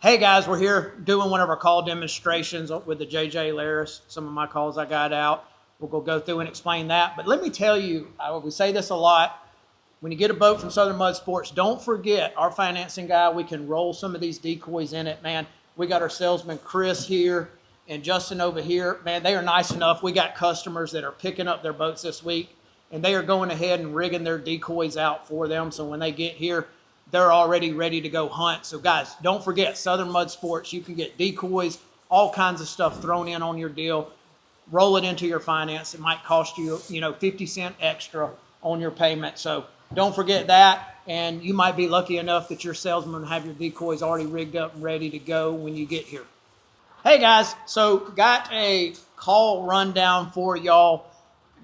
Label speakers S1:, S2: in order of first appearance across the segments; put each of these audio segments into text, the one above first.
S1: Hey guys, we're here doing one of our call demonstrations with the JJ Laris. Some of my calls I got out. We'll go through and explain that. But let me tell you, we say this a lot. When you get a boat from Southern Mud Sports, don't forget our financing guy. We can roll some of these decoys in it, man. We got our salesman Chris here and Justin over here. Man, they are nice enough. We got customers that are picking up their boats this week, and they are going ahead and rigging their decoys out for them. So when they get here, they're already ready to go hunt. So guys, don't forget Southern Mud Sports. You can get decoys, all kinds of stuff thrown in on your deal. Roll it into your finance. It might cost you, 50 cents extra on your payment. So don't forget that. And you might be lucky enough that your salesman have your decoys already rigged up and ready to go when you get here. Hey guys, so got a call rundown for y'all.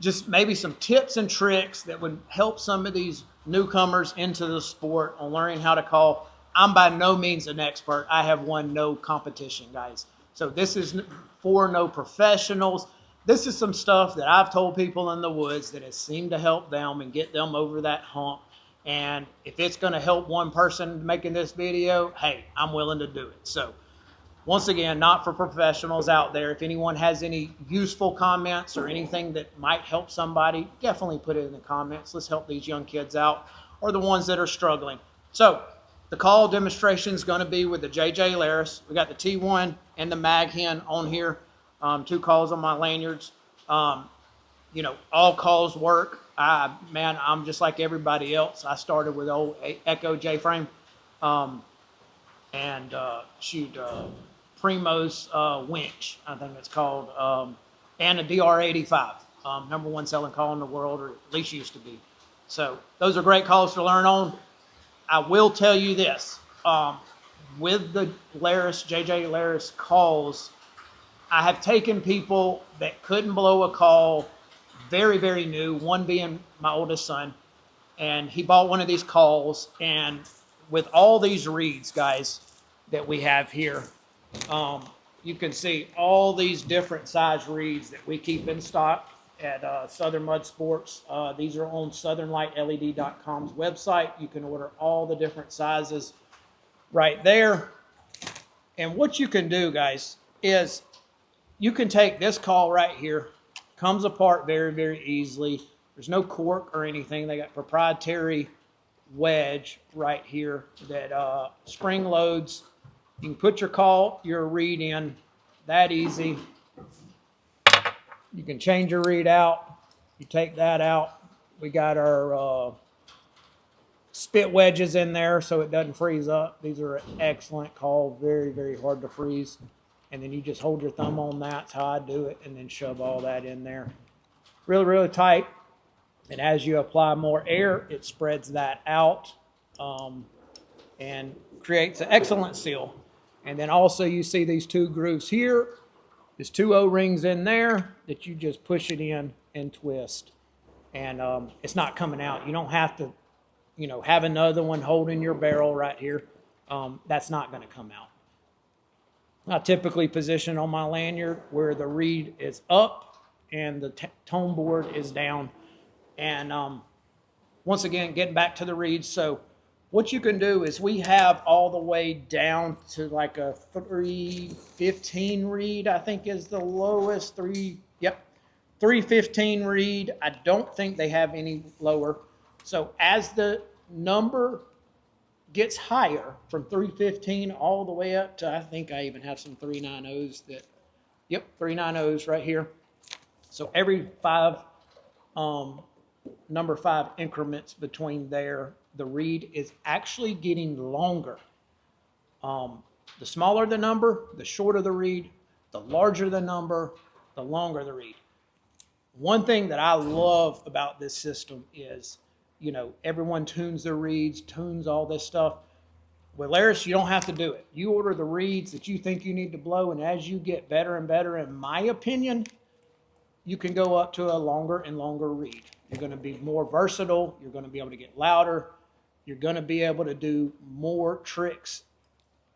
S1: Just maybe some tips and tricks that would help some of these newcomers into the sport on learning how to call. I'm by no means an expert. I have won no competition, guys. So this is for no professionals. This is some stuff that I've told people in the woods that has seemed to help them and get them over that hump. And if it's going to help one person making this video, hey, I'm willing to do it. So once again, not for professionals out there. If anyone has any useful comments or anything that might help somebody, definitely put it in the comments. Let's help these young kids out or the ones that are struggling. So the call demonstration is going to be with the JJ Laris. We got the T1 and the Mag Hen on here. 2 calls on my lanyards. All calls work. I'm just like everybody else. I started with old Echo J-frame Primo's winch, I think it's called, and a DR85, number 1 selling call in the world, or at least used to be. So those are great calls to learn on. I will tell you this, with the JJ Laris calls, I have taken people that couldn't blow a call, very, very new, one being my oldest son, and he bought one of these calls, and with all these reeds, guys, that we have here, you can see all these different size reeds that we keep in stock at Southern Mud Sports. These are on southernlightled.com's website. You can order all the different sizes right there. And what you can do, guys, is you can take this call right here. Comes apart very, very easily. There's no cork or anything. They got proprietary wedge right here that spring loads. You can put your reed in that easy. You can change your reed out. You take that out. We got our spit wedges in there so it doesn't freeze up. These are an excellent call, very, very hard to freeze. And then you just hold your thumb on that. That's how I do it, and then shove all that in there. Really, really tight. And as you apply more air, it spreads that out and creates an excellent seal. And then also you see these 2 grooves here. There's 2 O-rings in there that you just push it in and twist. And it's not coming out. You don't have to, have another one holding your barrel right here. That's not going to come out. I typically position on my lanyard where the reed is up and the tone board is down. And once again, getting back to the reeds. So what you can do is we have all the way down to like a 315 reed, I think is the lowest. 315 reed. I don't think they have any lower. So as the number gets higher from 315 all the way up to, I think I even have some 390s that, 390s right here. So every 5, number 5 increments between there, the reed is actually getting longer. The smaller the number, the shorter the reed, the larger the number, the longer the reed. One thing that I love about this system is, everyone tunes their reeds, tunes all this stuff. With Laris, you don't have to do it. You order the reeds that you think you need to blow, and as you get better and better, in my opinion, you can go up to a longer and longer reed. You're going to be more versatile. You're going to be able to get louder. You're going to be able to do more tricks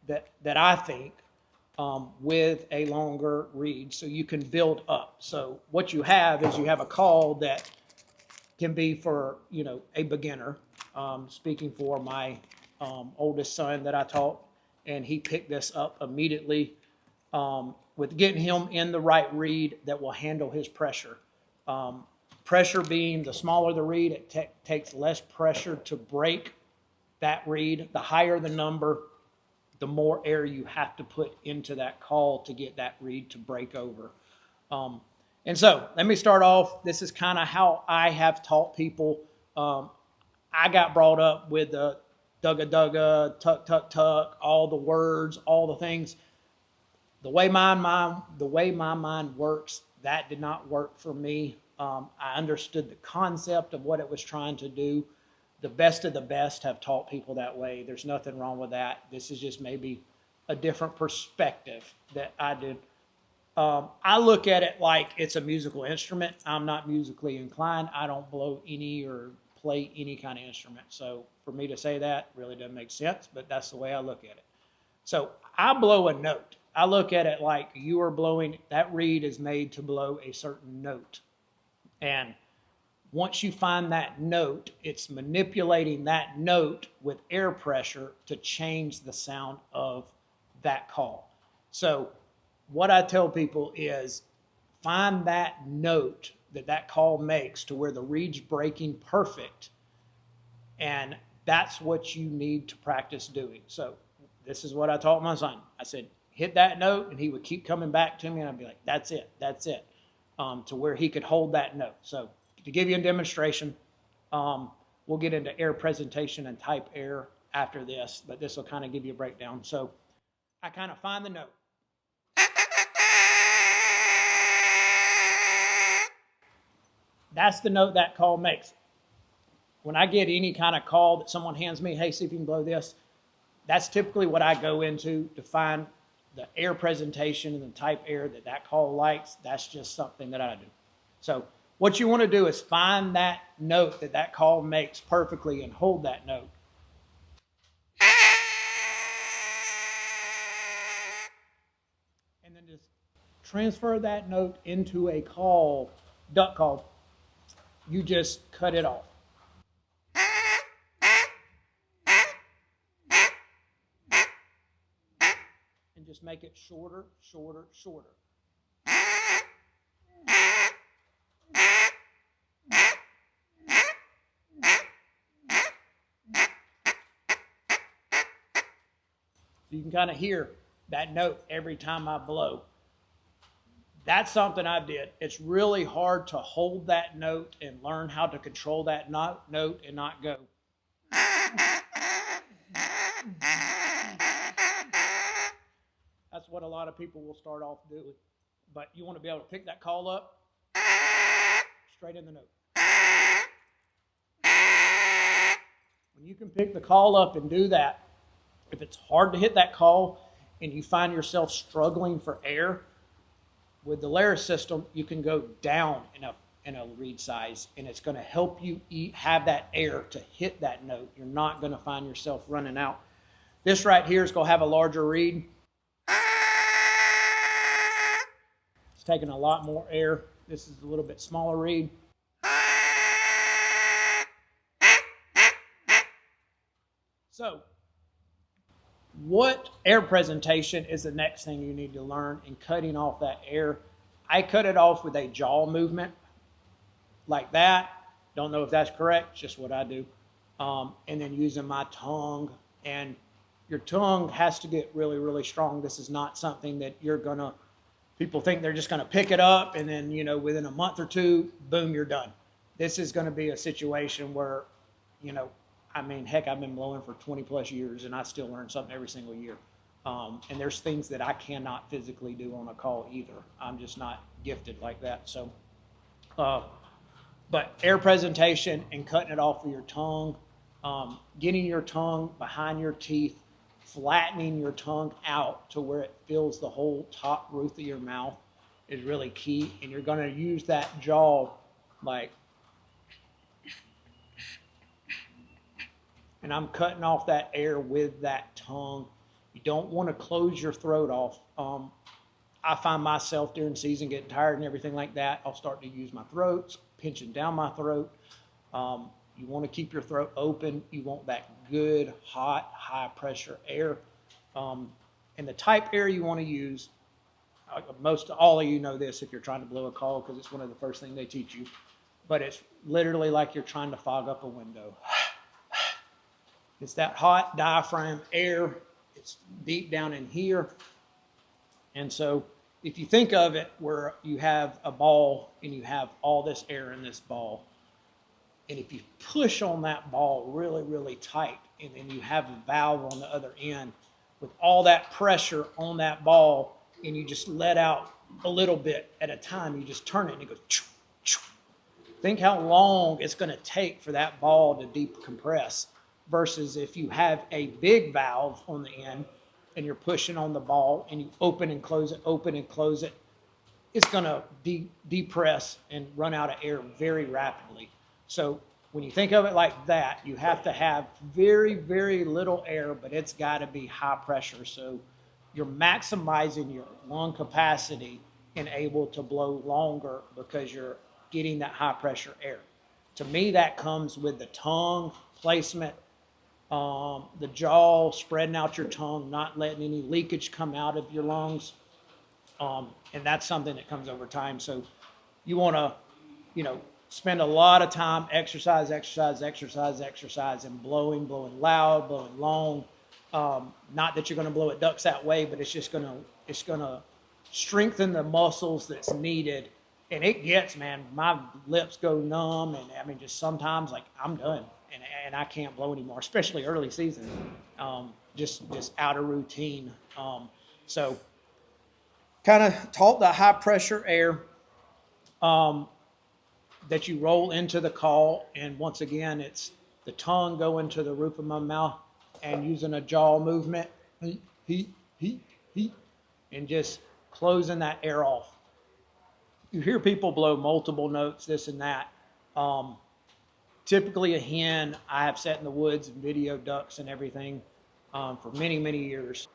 S1: that I think with a longer reed, so you can build up. So what you have is you have a call that can be for, a beginner, speaking for my oldest son that I taught, and he picked this up immediately with getting him in the right reed that will handle his pressure. Pressure being the smaller the reed, it takes less pressure to break that reed. The higher the number, the more air you have to put into that call to get that reed to break over. And so let me start off. This is kind of how I have taught people. I got brought up with the dugga dugga, tuck tuck tuck, all the words, all the things. The way my mind works, that did not work for me. I understood the concept of what it was trying to do. The best of the best have taught people that way. There's nothing wrong with that. This is just maybe a different perspective that I did. I look at it like it's a musical instrument. I'm not musically inclined. I don't blow any or play any kind of instrument. So for me to say that really doesn't make sense, but that's the way I look at it. So I blow a note. I look at it like you are blowing, that reed is made to blow a certain note. And once you find that note, it's manipulating that note with air pressure to change the sound of that call. So what I tell people is find that note that call makes to where the reed's breaking perfect. And that's what you need to practice doing. So this is what I taught my son. I said, hit that note, and he would keep coming back to me, and I'd be like, that's it, to where he could hold that note. So to give you a demonstration, we'll get into air presentation and type air after this, but this will kind of give you a breakdown. So I kind of find the note. That's the note that call makes. When I get any kind of call that someone hands me, hey, see if you can blow this, that's typically what I go into to find the air presentation and the type air that call likes. That's just something that I do. So what you want to do is find that note that call makes perfectly and hold that note. And then just transfer that note into a call, duck call. You just cut it off. And just make it shorter, shorter, shorter. So you can kind of hear that note every time I blow. That's something I did. It's really hard to hold that note and learn how to control that note and not go. That's what a lot of people will start off doing. But you want to be able to pick that call up straight in the note. When you can pick the call up and do that, if it's hard to hit that call and you find yourself struggling for air, with the layer system, you can go down in a reed size, and it's going to help you have that air to hit that note. You're not going to find yourself running out. This right here is going to have a larger reed. It's taking a lot more air. This is a little bit smaller reed. So, what air presentation is the next thing you need to learn in cutting off that air? I cut it off with a jaw movement like that. Don't know if that's correct, just what I do. And then using my tongue. And your tongue has to get really, really strong. This is not something that people think they're just going to pick it up and then, within a month or two, boom, you're done. This is going to be a situation where, heck, I've been blowing for 20 plus years and I still learn something every single year. And there's things that I cannot physically do on a call either. I'm just not gifted like that. So, but air presentation and cutting it off with your tongue, getting your tongue behind your teeth, flattening your tongue out to where it fills the whole top roof of your mouth is really key. And you're going to use that jaw like, and I'm cutting off that air with that tongue. You don't want to close your throat off. I find myself during season getting tired and everything like that. I'll start to use my throat, pinching down my throat. You want to keep your throat open. You want that good, hot, high pressure air. And the type air you want to use, most all of you know this if you're trying to blow a call because it's one of the first things they teach you, but it's literally like you're trying to fog up a window. It's that hot diaphragm air. It's deep down in here. And so if you think of it where you have a ball and you have all this air in this ball, and if you push on that ball really, really tight, and then you have a valve on the other end with all that pressure on that ball, and you just let out a little bit at a time, you just turn it and it goes choo, choo. Think how long it's going to take for that ball to decompress versus if you have a big valve on the end and you're pushing on the ball and you open and close it, it's going to depress and run out of air very rapidly. So when you think of it like that, you have to have very, very little air, but it's got to be high pressure. So you're maximizing your lung capacity and able to blow longer because you're getting that high pressure air. To me, that comes with the tongue placement, the jaw, spreading out your tongue, not letting any leakage come out of your lungs. And that's something that comes over time. So you want to, spend a lot of time exercise, and blowing loud, blowing long. Not that you're going to blow at ducks that way, but it's just going to strengthen the muscles that's needed. And it gets, man, my lips go numb, and just sometimes like I'm done, and I can't blow anymore, especially early season, just out of routine. So kind of taught the high pressure air that you roll into the call, and once again, it's the tongue going to the roof of my mouth and using a jaw movement, and just closing that air off. You hear people blow multiple notes, this and that. Typically a hen, I have sat in the woods and videoed ducks and everything for many, many years.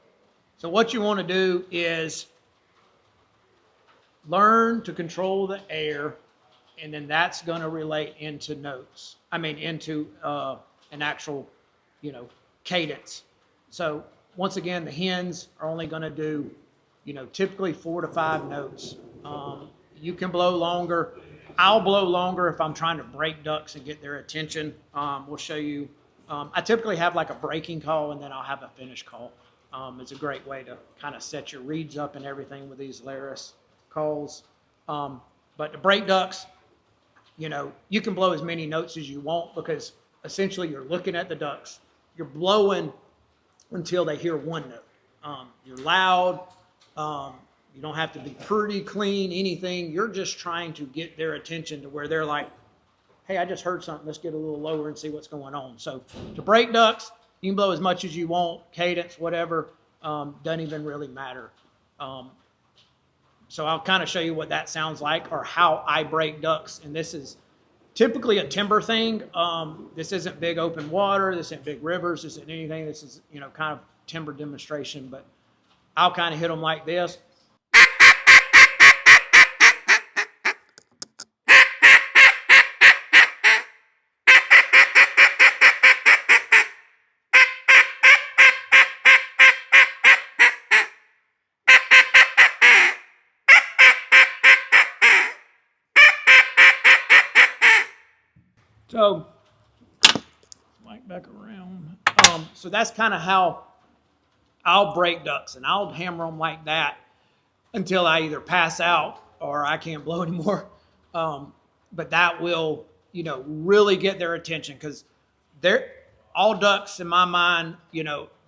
S1: So what you want to do is learn to control the air, and then that's going to relate into notes. Into an actual, cadence. So once again, the hens are only going to do, typically 4 to 5 notes. You can blow longer. I'll blow longer if I'm trying to break ducks and get their attention. We'll show you. I typically have like a breaking call, and then I'll have a finish call. It's a great way to kind of set your reeds up and everything with these Laris calls. But to break ducks, you can blow as many notes as you want because essentially you're looking at the ducks. You're blowing until they hear one note. You're loud. You don't have to be pretty, clean, anything. You're just trying to get their attention to where they're like, hey, I just heard something. Let's get a little lower and see what's going on. So to break ducks, you can blow as much as you want, cadence, whatever. Doesn't even really matter. So I'll kind of show you what that sounds like or how I break ducks. And this is typically a timber thing. This isn't big open water. This isn't big rivers. This isn't anything. This is, kind of timber demonstration. But I'll kind of hit them like this. So, mic back around. So that's kind of how I'll break ducks, and I'll hammer them like that until I either pass out or I can't blow anymore. But that will, really get their attention because all ducks in my mind,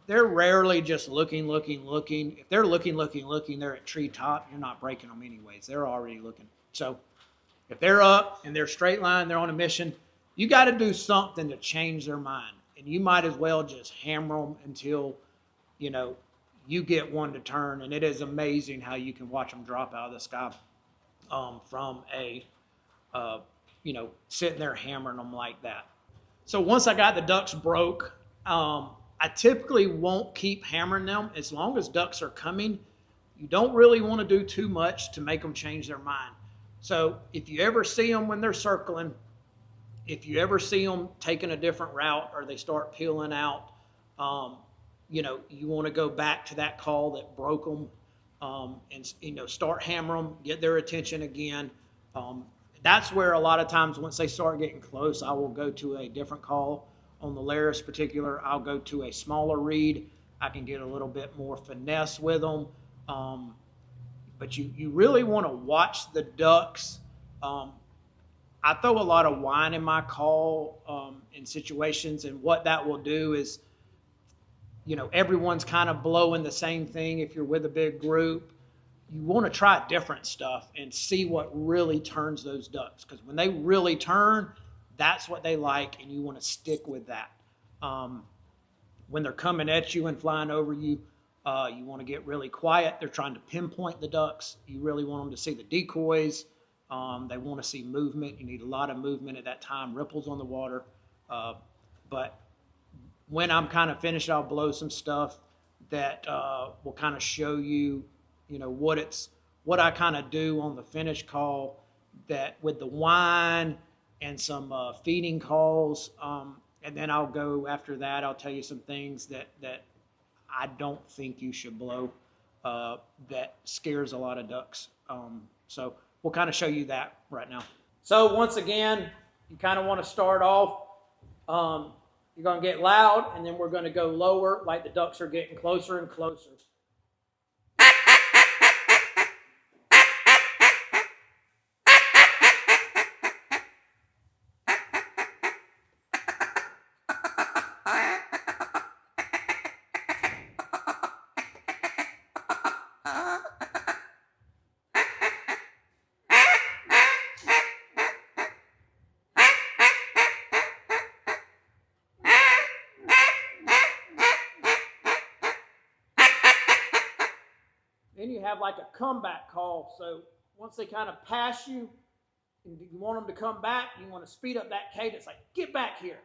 S1: they're rarely just looking. If they're looking, they're at treetop. You're not breaking them anyways. They're already looking. So if they're up and they're straight line, they're on a mission, you got to do something to change their mind. And you might as well just hammer them until, you get one to turn. And it is amazing how you can watch them drop out of the sky from sitting there hammering them like that. So once I got the ducks broke, I typically won't keep hammering them as long as ducks are coming. You don't really want to do too much to make them change their mind. So if you ever see them when they're circling, if you ever see them taking a different route or they start peeling out, you want to go back to that call that broke them, and start hammer them, get their attention again. That's where a lot of times once they start getting close, I will go to a different call. On the Laris particular, I'll go to a smaller reed. I can get a little bit more finesse with them. But you really want to watch the ducks. I throw a lot of whine in my call in situations, and what that will do is, everyone's kind of blowing the same thing. If you're with a big group, you want to try different stuff and see what really turns those ducks, because when they really turn, that's what they like, and you want to stick with that. When they're coming at you and flying over you, you want to get really quiet. They're trying to pinpoint the ducks. You really want them to see the decoys. They want to see movement. You need a lot of movement at that time, ripples on the water. But when I'm kind of finished, I'll blow some stuff that will kind of show you, what I kind of do on the finish call, that with the whine and some feeding calls. And then I'll go after that. I'll tell you some things that I don't think you should blow that scares a lot of ducks. So we'll kind of show you that right now. So once again, you kind of want to start off. You're going to get loud, and then we're going to go lower, like the ducks are getting closer and closer. Then you have like a comeback call. So once they kind of pass you, and you want them to come back, you want to speed up that cadence, like, get back here.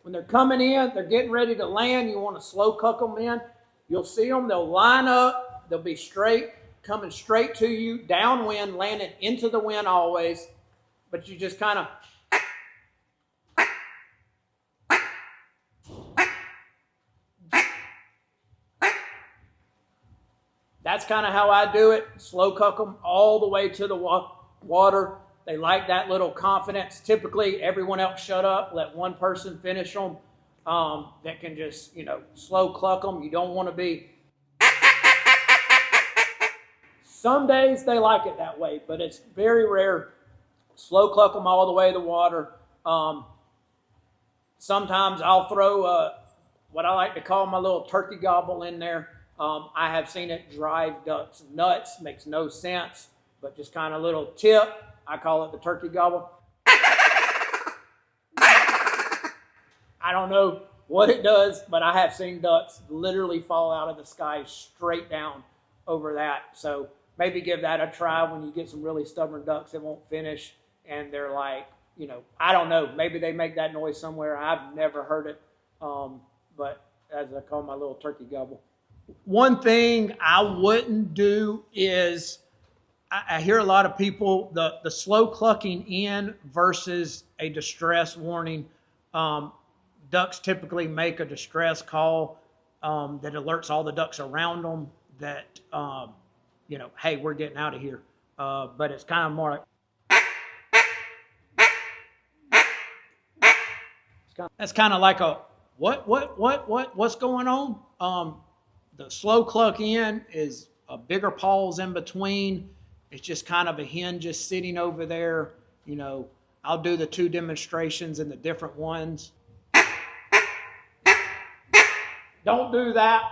S1: When they're coming in, they're getting ready to land, you want to slow cuck them in. You'll see them, they'll line up, they'll be straight, coming straight to you, downwind, landing into the wind always. But you just kind of... That's kind of how I do it. Slow cuck them all the way to the water. They like that little confidence. Typically, everyone else shut up. Let one person finish them. That can just, slow cluck them. You don't want to be... Some days they like it that way, but it's very rare. Slow cluck them all the way to the water. Sometimes I'll throw what I like to call my little turkey gobble in there. I have seen it drive ducks nuts. Makes no sense, but just kind of a little tip. I call it the turkey gobble. I don't know what it does, but I have seen ducks literally fall out of the sky straight down over that. So maybe give that a try when you get some really stubborn ducks that won't finish, and they're like, I don't know. Maybe they make that noise somewhere. I've never heard it, but as I call my little turkey gobble. One thing I wouldn't do is, I hear a lot of people, the slow clucking in versus a distress warning. Ducks typically make a distress call that alerts all the ducks around them that, hey, we're getting out of here. But it's kind of more like, that's kind of like a, what's going on? The slow cluck in is a bigger pause in between. It's just kind of a hen just sitting over there. I'll do the two demonstrations and the different ones. Don't do that.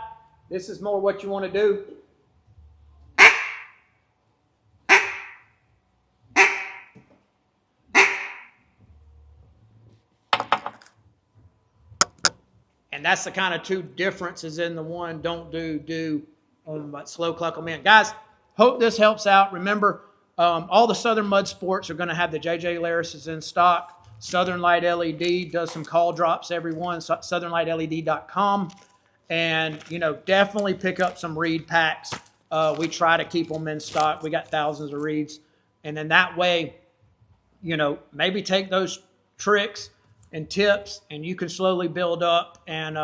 S1: This is more what you want to do. And that's the kind of two differences in the one. Don't do, but slow cluck them in. Guys, hope this helps out. Remember, all the Southern Mud Sports are going to have the JJ Larises in stock. Southern Light LED does some call drops every one, southernlightled.com. And, definitely pick up some reed packs. We try to keep them in stock. We got thousands of reeds. And then that way, maybe take those tricks, and tips, and you can slowly build up and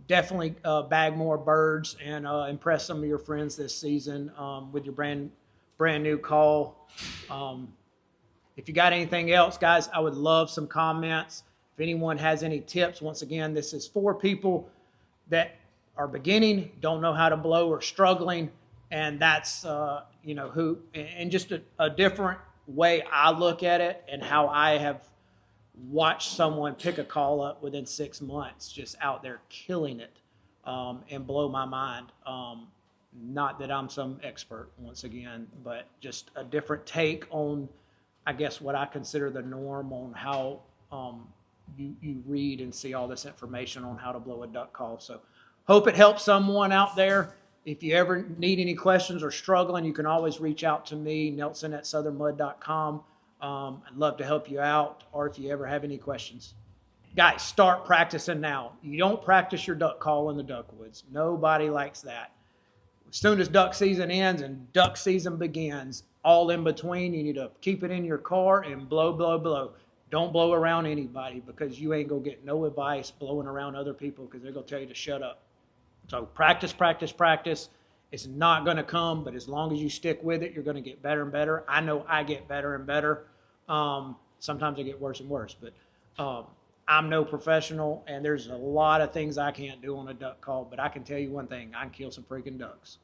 S1: definitely bag more birds and impress some of your friends this season with your brand new call. Um, if you got anything else, guys, I would love some comments. If anyone has any tips, once again, this is for people that are beginning, don't know how to blow, or struggling, and that's who, and just a different way I look at it, and how I have watched someone pick a call up within 6 months, just out there killing it, and blow my mind. Not that I'm some expert, once again, but just a different take on, I guess, what I consider the norm on how you read and see all this information on how to blow a duck call. So hope it helps someone out there. If you ever need any questions or struggling, you can always reach out to me, nelson@southernmud.com. I'd love to help you out, or if you ever have any questions. Guys, start practicing now. You don't practice your duck call in the duck woods. Nobody likes that. As soon as duck season ends and duck season begins, all in between, you need to keep it in your car and blow, blow, blow. Don't blow around anybody, because you ain't going to get no advice blowing around other people, because they're going to tell you to shut up. So practice, practice, practice. It's not going to come, but as long as you stick with it, you're going to get better and better. I know I get better and better. Sometimes I get worse and worse, but I'm no professional, and there's a lot of things I can't do on a duck call, but I can tell you one thing: I can kill some freaking ducks.